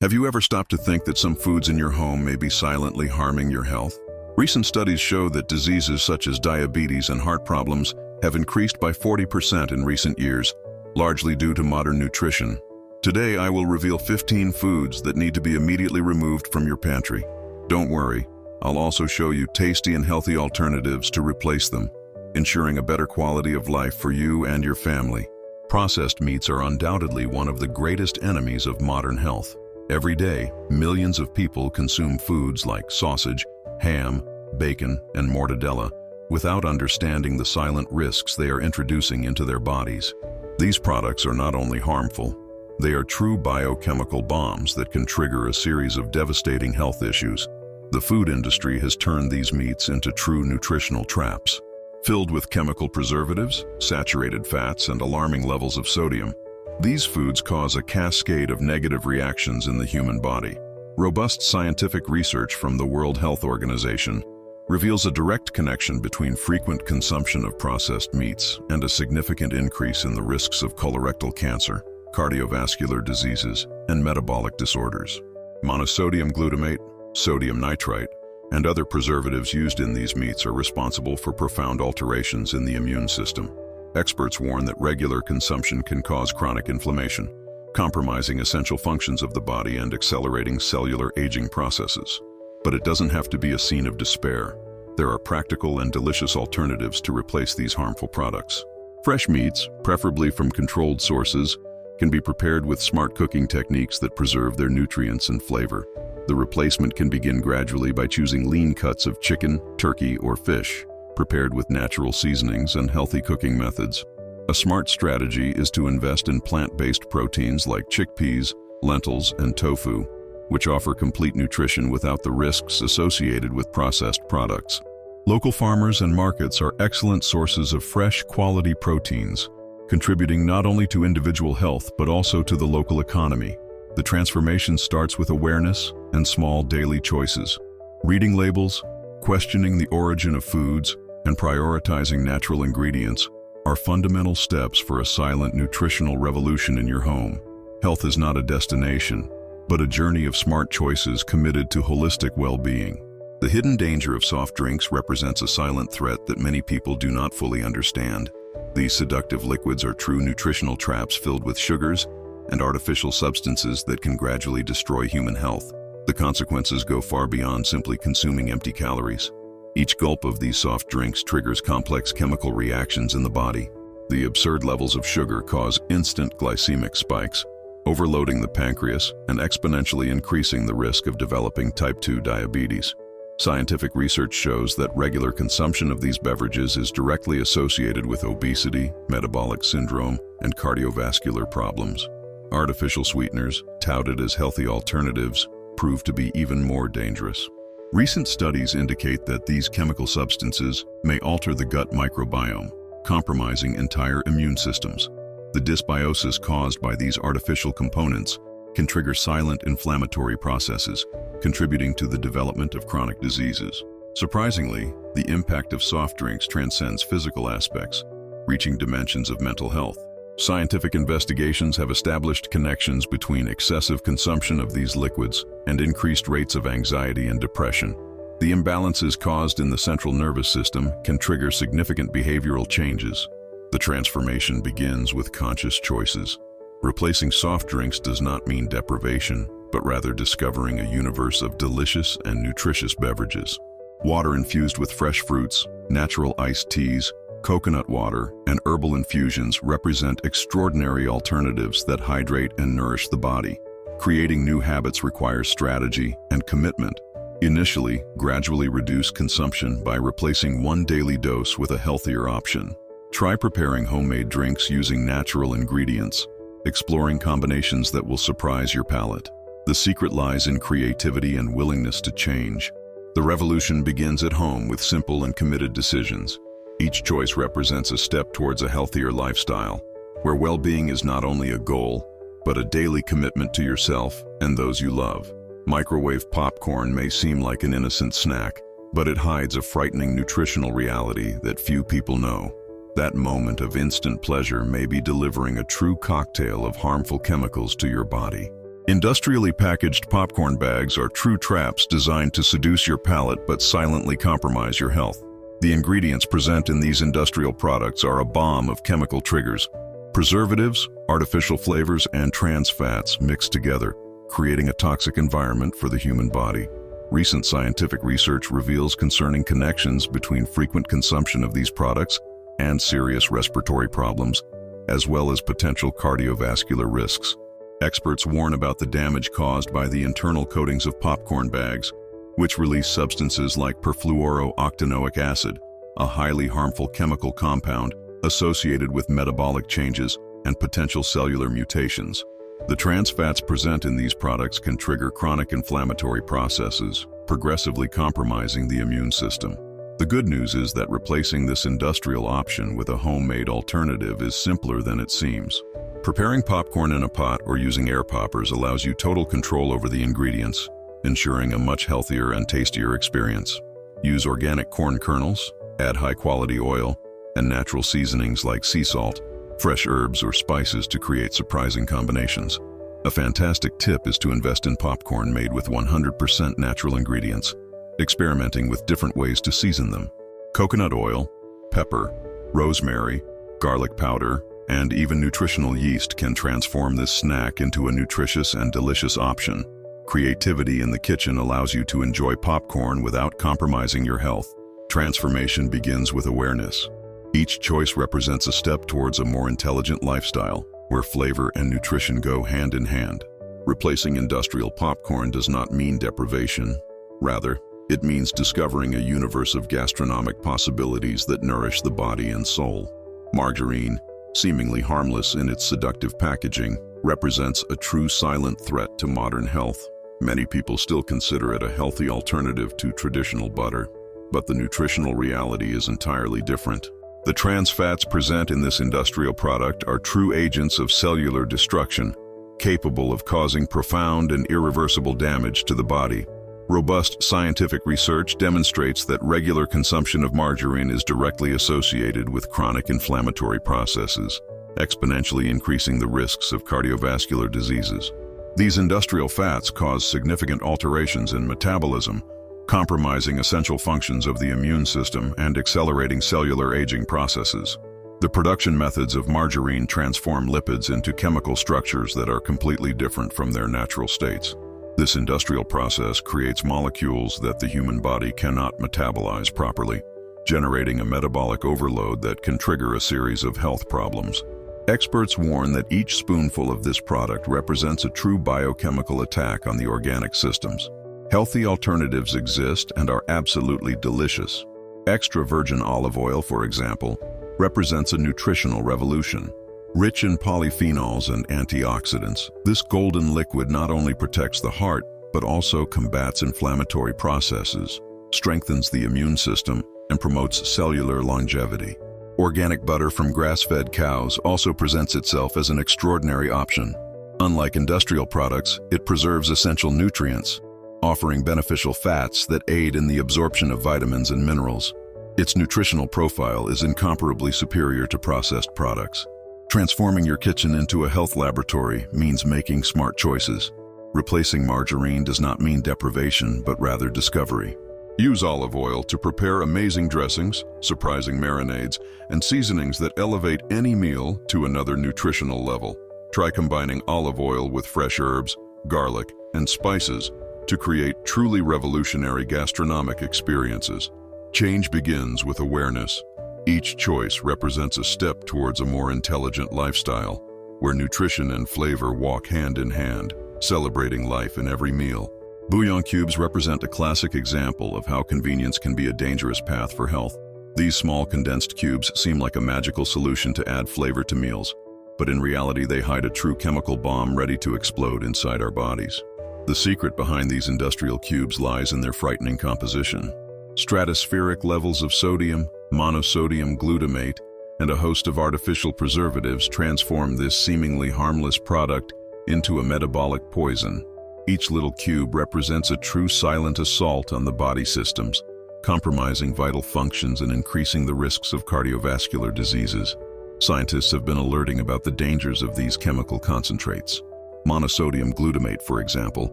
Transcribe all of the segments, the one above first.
Have you ever stopped to think that some foods in your home may be silently harming your health? Recent studies show that diseases such as diabetes and heart problems have increased by 40% in recent years, largely due to modern nutrition. Today, I will reveal 15 foods that need to be immediately removed from your pantry. Don't worry, I'll also show you tasty and healthy alternatives to replace them, ensuring a better quality of life for you and your family. Processed meats are undoubtedly one of the greatest enemies of modern health. Every day, millions of people consume foods like sausage, ham, bacon, and mortadella without understanding the silent risks they are introducing into their bodies. These products are not only harmful, they are true biochemical bombs that can trigger a series of devastating health issues. The food industry has turned these meats into true nutritional traps. Filled with chemical preservatives, saturated fats, and alarming levels of sodium, these foods cause a cascade of negative reactions in the human body. Robust scientific research from the World Health Organization reveals a direct connection between frequent consumption of processed meats and a significant increase in the risks of colorectal cancer, cardiovascular diseases, and metabolic disorders. Monosodium glutamate, sodium nitrite, and other preservatives used in these meats are responsible for profound alterations in the immune system. Experts warn that regular consumption can cause chronic inflammation, compromising essential functions of the body and accelerating cellular aging processes. But it doesn't have to be a scene of despair. There are practical and delicious alternatives to replace these harmful products. Fresh meats, preferably from controlled sources, can be prepared with smart cooking techniques that preserve their nutrients and flavor. The replacement can begin gradually by choosing lean cuts of chicken, turkey, or fish, prepared with natural seasonings and healthy cooking methods. A smart strategy is to invest in plant-based proteins like chickpeas, lentils, and tofu, which offer complete nutrition without the risks associated with processed products. Local farmers and markets are excellent sources of fresh, quality proteins, contributing not only to individual health but also to the local economy. The transformation starts with awareness and small daily choices. Reading labels, questioning the origin of foods, and prioritizing natural ingredients are fundamental steps for a silent nutritional revolution in your home. Health is not a destination, but a journey of smart choices committed to holistic well-being. The hidden danger of soft drinks represents a silent threat that many people do not fully understand. These seductive liquids are true nutritional traps filled with sugars and artificial substances that can gradually destroy human health. The consequences go far beyond simply consuming empty calories. Each gulp of these soft drinks triggers complex chemical reactions in the body. The absurd levels of sugar cause instant glycemic spikes, overloading the pancreas and exponentially increasing the risk of developing type 2 diabetes. Scientific research shows that regular consumption of these beverages is directly associated with obesity, metabolic syndrome, and cardiovascular problems. Artificial sweeteners, touted as healthy alternatives, prove to be even more dangerous. Recent studies indicate that these chemical substances may alter the gut microbiome, compromising entire immune systems. The dysbiosis caused by these artificial components can trigger silent inflammatory processes, contributing to the development of chronic diseases. Surprisingly, the impact of soft drinks transcends physical aspects, reaching dimensions of mental health. Scientific investigations have established connections between excessive consumption of these liquids and increased rates of anxiety and depression. The imbalances caused in the central nervous system can trigger significant behavioral changes. The transformation begins with conscious choices. Replacing soft drinks does not mean deprivation, but rather discovering a universe of delicious and nutritious beverages. Water infused with fresh fruits, natural iced teas, coconut water, and herbal infusions represent extraordinary alternatives that hydrate and nourish the body. Creating new habits requires strategy and commitment. Initially, gradually reduce consumption by replacing one daily dose with a healthier option. Try preparing homemade drinks using natural ingredients, exploring combinations that will surprise your palate. The secret lies in creativity and willingness to change. The revolution begins at home with simple and committed decisions. Each choice represents a step towards a healthier lifestyle, where well-being is not only a goal, but a daily commitment to yourself and those you love. Microwave popcorn may seem like an innocent snack, but it hides a frightening nutritional reality that few people know. That moment of instant pleasure may be delivering a true cocktail of harmful chemicals to your body. Industrially packaged popcorn bags are true traps designed to seduce your palate but silently compromise your health. The ingredients present in these industrial products are a bomb of chemical triggers. Preservatives, artificial flavors, and trans fats mixed together, creating a toxic environment for the human body. Recent scientific research reveals concerning connections between frequent consumption of these products and serious respiratory problems, as well as potential cardiovascular risks. Experts warn about the damage caused by the internal coatings of popcorn bags, which release substances like perfluorooctanoic acid, a highly harmful chemical compound associated with metabolic changes and potential cellular mutations. The trans fats present in these products can trigger chronic inflammatory processes, progressively compromising the immune system. The good news is that replacing this industrial option with a homemade alternative is simpler than it seems. Preparing popcorn in a pot or using air poppers allows you total control over the ingredients, ensuring a much healthier and tastier experience. Use organic corn kernels, add high-quality oil, and natural seasonings like sea salt, fresh herbs, or spices to create surprising combinations. A fantastic tip is to invest in popcorn made with 100% natural ingredients, experimenting with different ways to season them. Coconut oil, pepper, rosemary, garlic powder, and even nutritional yeast can transform this snack into a nutritious and delicious option. Creativity in the kitchen allows you to enjoy popcorn without compromising your health. Transformation begins with awareness. Each choice represents a step towards a more intelligent lifestyle, where flavor and nutrition go hand in hand. Replacing industrial popcorn does not mean deprivation. Rather, it means discovering a universe of gastronomic possibilities that nourish the body and soul. Margarine, seemingly harmless in its seductive packaging, represents a true silent threat to modern health. Many people still consider it a healthy alternative to traditional butter, but the nutritional reality is entirely different. The trans fats present in this industrial product are true agents of cellular destruction, capable of causing profound and irreversible damage to the body. Robust scientific research demonstrates that regular consumption of margarine is directly associated with chronic inflammatory processes, exponentially increasing the risks of cardiovascular diseases. These industrial fats cause significant alterations in metabolism, compromising essential functions of the immune system and accelerating cellular aging processes. The production methods of margarine transform lipids into chemical structures that are completely different from their natural states. This industrial process creates molecules that the human body cannot metabolize properly, generating a metabolic overload that can trigger a series of health problems. Experts warn that each spoonful of this product represents a true biochemical attack on the organic systems. Healthy alternatives exist and are absolutely delicious. Extra virgin olive oil, for example, represents a nutritional revolution. Rich in polyphenols and antioxidants, this golden liquid not only protects the heart, but also combats inflammatory processes, strengthens the immune system, and promotes cellular longevity. Organic butter from grass-fed cows also presents itself as an extraordinary option. Unlike industrial products, it preserves essential nutrients, offering beneficial fats that aid in the absorption of vitamins and minerals. Its nutritional profile is incomparably superior to processed products. Transforming your kitchen into a health laboratory means making smart choices. Replacing margarine does not mean deprivation, but rather discovery. Use olive oil to prepare amazing dressings, surprising marinades, and seasonings that elevate any meal to another nutritional level. Try combining olive oil with fresh herbs, garlic, and spices to create truly revolutionary gastronomic experiences. Change begins with awareness. Each choice represents a step towards a more intelligent lifestyle, where nutrition and flavor walk hand in hand, celebrating life in every meal. Bouillon cubes represent a classic example of how convenience can be a dangerous path for health. These small condensed cubes seem like a magical solution to add flavor to meals, but in reality they hide a true chemical bomb ready to explode inside our bodies. The secret behind these industrial cubes lies in their frightening composition. Stratospheric levels of sodium, monosodium glutamate, and a host of artificial preservatives transform this seemingly harmless product into a metabolic poison. Each little cube represents a true silent assault on the body systems, compromising vital functions and increasing the risks of cardiovascular diseases. Scientists have been alerting about the dangers of these chemical concentrates. Monosodium glutamate, for example,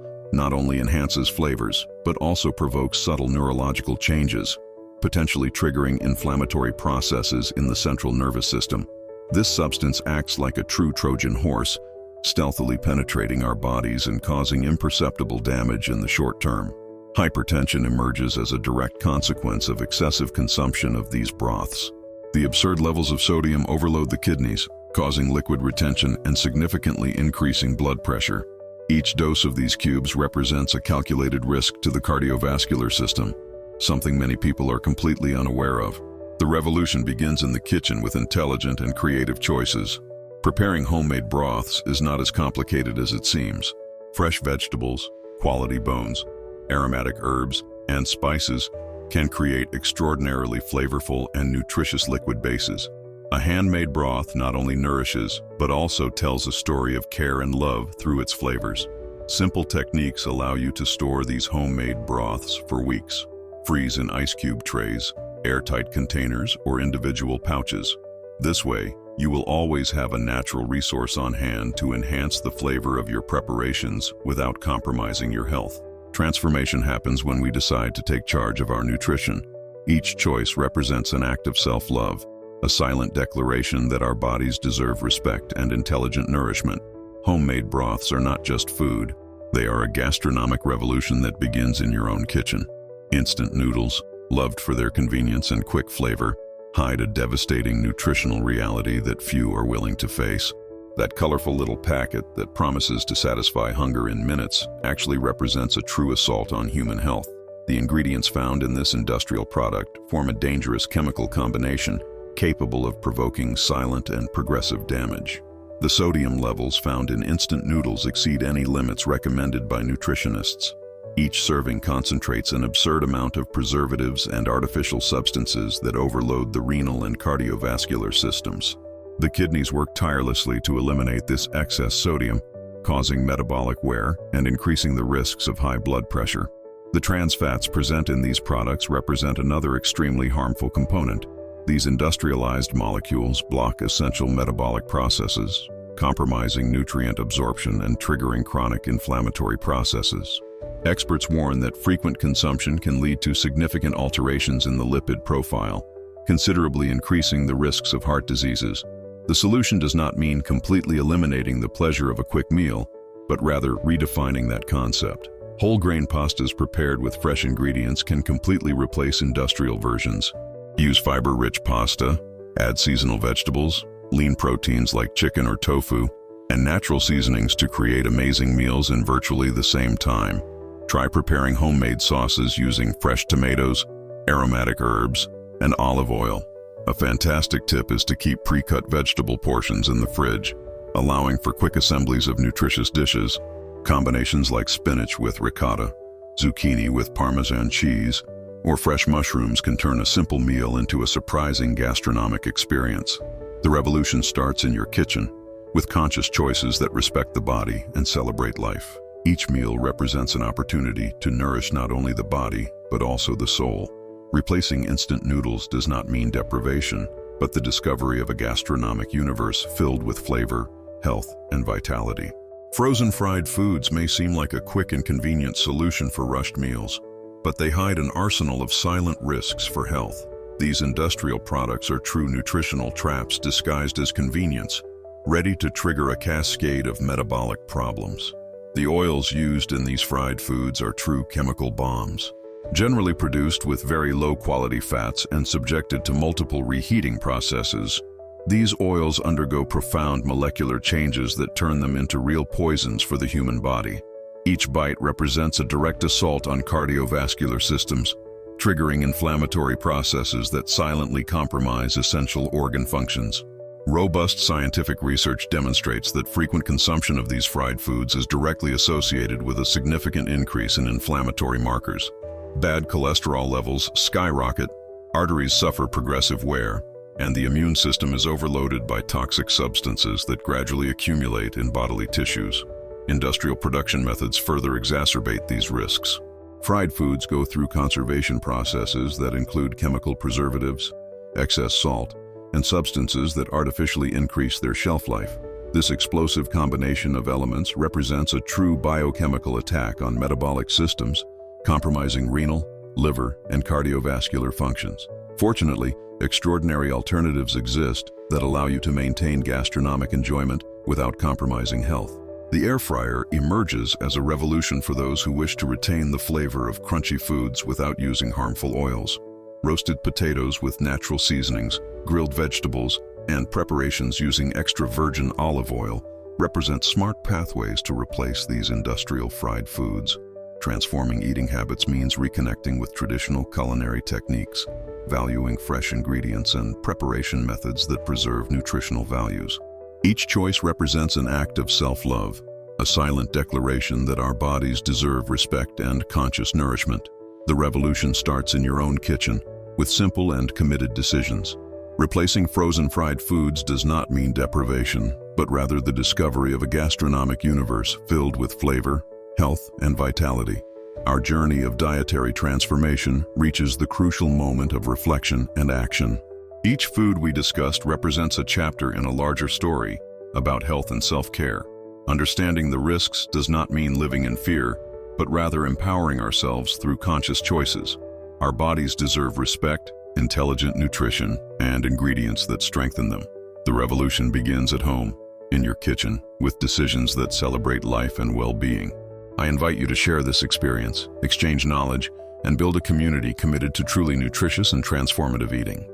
not only enhances flavors, but also provokes subtle neurological changes, potentially triggering inflammatory processes in the central nervous system. This substance acts like a true Trojan horse, stealthily penetrating our bodies and causing imperceptible damage in the short term. Hypertension emerges as a direct consequence of excessive consumption of these broths. The absurd levels of sodium overload the kidneys, causing liquid retention and significantly increasing blood pressure. Each dose of these cubes represents a calculated risk to the cardiovascular system, something many people are completely unaware of. The revolution begins in the kitchen with intelligent and creative choices. Preparing homemade broths is not as complicated as it seems. Fresh vegetables, quality bones, aromatic herbs, and spices can create extraordinarily flavorful and nutritious liquid bases. A handmade broth not only nourishes, but also tells a story of care and love through its flavors. Simple techniques allow you to store these homemade broths for weeks. Freeze in ice cube trays, airtight containers, or individual pouches. This way, you will always have a natural resource on hand to enhance the flavor of your preparations without compromising your health. Transformation happens when we decide to take charge of our nutrition. Each choice represents an act of self-love, a silent declaration that our bodies deserve respect and intelligent nourishment. Homemade broths are not just food. They are a gastronomic revolution that begins in your own kitchen. Instant noodles, loved for their convenience and quick flavor, hide a devastating nutritional reality that few are willing to face. That colorful little packet that promises to satisfy hunger in minutes actually represents a true assault on human health. The ingredients found in this industrial product form a dangerous chemical combination capable of provoking silent and progressive damage. The sodium levels found in instant noodles exceed any limits recommended by nutritionists. Each serving concentrates an absurd amount of preservatives and artificial substances that overload the renal and cardiovascular systems. The kidneys work tirelessly to eliminate this excess sodium, causing metabolic wear and increasing the risks of high blood pressure. The trans fats present in these products represent another extremely harmful component. These industrialized molecules block essential metabolic processes, compromising nutrient absorption and triggering chronic inflammatory processes. Experts warn that frequent consumption can lead to significant alterations in the lipid profile, considerably increasing the risks of heart diseases. The solution does not mean completely eliminating the pleasure of a quick meal, but rather redefining that concept. Whole grain pastas prepared with fresh ingredients can completely replace industrial versions. Use fiber-rich pasta, add seasonal vegetables, lean proteins like chicken or tofu, and natural seasonings to create amazing meals in virtually the same time. Try preparing homemade sauces using fresh tomatoes, aromatic herbs, and olive oil. A fantastic tip is to keep pre-cut vegetable portions in the fridge, allowing for quick assemblies of nutritious dishes. Combinations like spinach with ricotta, zucchini with Parmesan cheese, or fresh mushrooms can turn a simple meal into a surprising gastronomic experience. The revolution starts in your kitchen, with conscious choices that respect the body and celebrate life. Each meal represents an opportunity to nourish not only the body, but also the soul. Replacing instant noodles does not mean deprivation, but the discovery of a gastronomic universe filled with flavor, health, and vitality. Frozen fried foods may seem like a quick and convenient solution for rushed meals, but they hide an arsenal of silent risks for health. These industrial products are true nutritional traps disguised as convenience, ready to trigger a cascade of metabolic problems. The oils used in these fried foods are true chemical bombs. Generally produced with very low-quality fats and subjected to multiple reheating processes, these oils undergo profound molecular changes that turn them into real poisons for the human body. Each bite represents a direct assault on cardiovascular systems, triggering inflammatory processes that silently compromise essential organ functions. Robust scientific research demonstrates that frequent consumption of these fried foods is directly associated with a significant increase in inflammatory markers. Bad cholesterol levels skyrocket, arteries suffer progressive wear, and the immune system is overloaded by toxic substances that gradually accumulate in bodily tissues. Industrial production methods further exacerbate these risks. Fried foods go through conservation processes that include chemical preservatives, excess salt, and substances that artificially increase their shelf life. This explosive combination of elements represents a true biochemical attack on metabolic systems, compromising renal, liver, and cardiovascular functions. Fortunately, extraordinary alternatives exist that allow you to maintain gastronomic enjoyment without compromising health. The air fryer emerges as a revolution for those who wish to retain the flavor of crunchy foods without using harmful oils. Roasted potatoes with natural seasonings, grilled vegetables, and preparations using extra virgin olive oil represent smart pathways to replace these industrial fried foods. Transforming eating habits means reconnecting with traditional culinary techniques, valuing fresh ingredients and preparation methods that preserve nutritional values. Each choice represents an act of self-love, a silent declaration that our bodies deserve respect and conscious nourishment. The revolution starts in your own kitchen with simple and committed decisions. Replacing frozen fried foods does not mean deprivation, but rather the discovery of a gastronomic universe filled with flavor, health, and vitality. Our journey of dietary transformation reaches the crucial moment of reflection and action. Each food we discussed represents a chapter in a larger story about health and self-care. Understanding the risks does not mean living in fear, but rather empowering ourselves through conscious choices. Our bodies deserve respect, intelligent nutrition, and ingredients that strengthen them. The revolution begins at home, in your kitchen, with decisions that celebrate life and well-being. I invite you to share this experience, exchange knowledge, and build a community committed to truly nutritious and transformative eating.